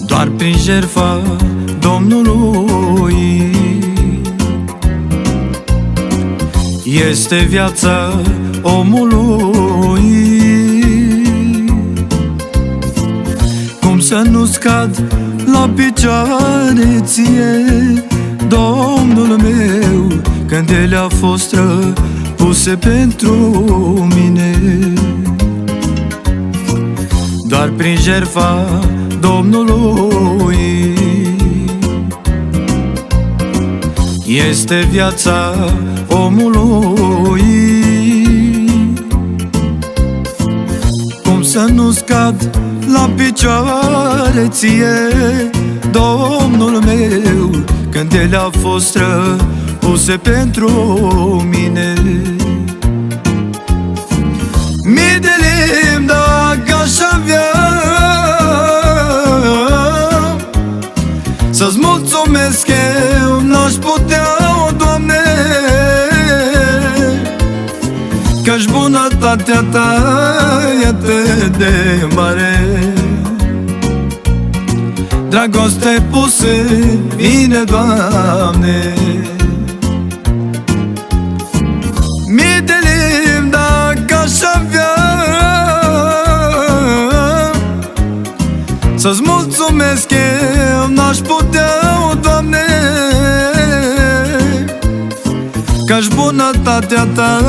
Doar prin jertfa Domnului este viața omului. Cum să nu scad la picioare ție, Domnul meu, când ele au fost răpuse pentru mine. Doar prin jertfa Domnului este viața omului. Cum să nu scad la picioare ție, Domnul meu, când ele au fost răpuse pentru mine. Mii de limbi dacă aș avea să-ți mulțumesc, eu n-aș putea, o Doamne, că-și bunătatea ta e atât de mare. Dragoste pusă în mine, Doamne. Mii de limbi dacă aș avea să-ți mulțumesc, eu n-aș putea, o Doamne, că-și bunătatea ta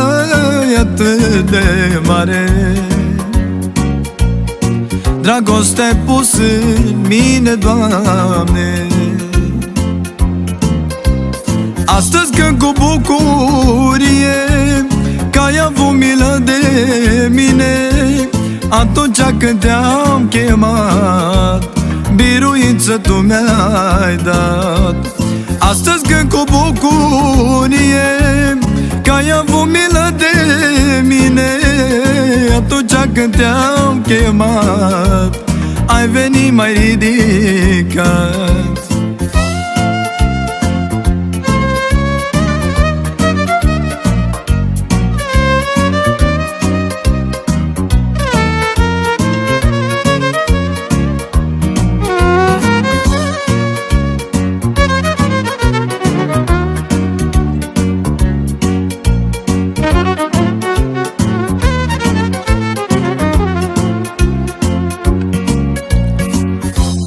e atât de mare. Dragoste pusă în mine, Doamne. Astăzi când cu bucurie că ai avut milă de mine, atunci când te-am chemat, biruință tu mi-ai dat. Astăzi când cu bucurie că ai avut milă de mine, atunci când te-am chemat, ai venit mai ridicat.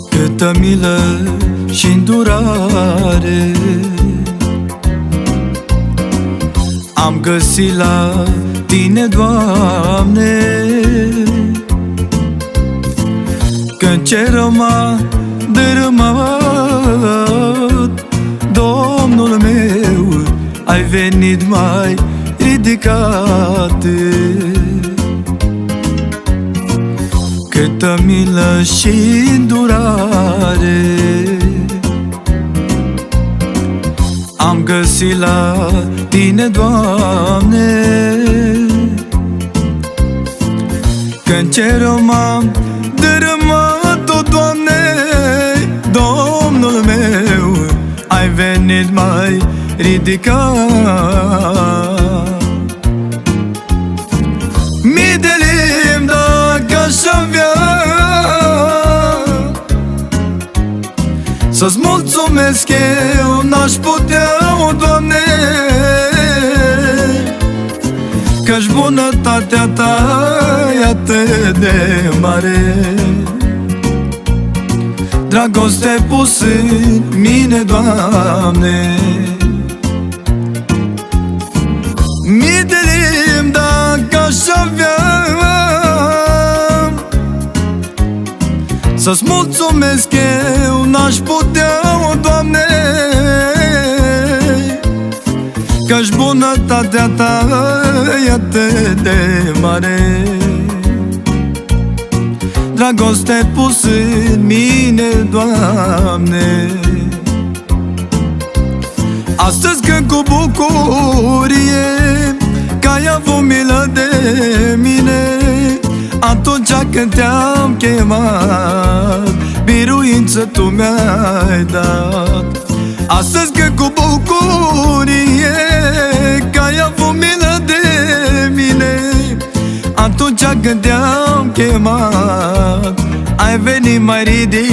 Câtă milă și îndurare am găsit la tine, Doamne, când cerul m-a dărâmat, Domnul meu, ai venit mai ridicat. Câtă milă și îndurare am găsit la tine, Doamne, când cerul m-a dărâmat, o Doamne, Domnul meu, ai venit mai ridicat. Mii de limbi dacă aș avea să-ți mulțumesc, eu n-aș putea, o Doamne, că-și bunătatea ta e atât de mare. Dragoste pusă în mine, Doamne. Mii de limbi dacă aș avea să-ți mulțumesc, eu n-aș putea, o Doamne, că-și bunătatea Bunătatea ta e atât de mare, dragoste pus în mine, Doamne. Astăzi când cu bucurie că ai avut milă de mine, atunci când te-am chemat, biruință tu mi-ai dat. Astăzi când cu bucurie că ai avut milă de mine, atunci când te-am chemat, ai venit mai ridicat.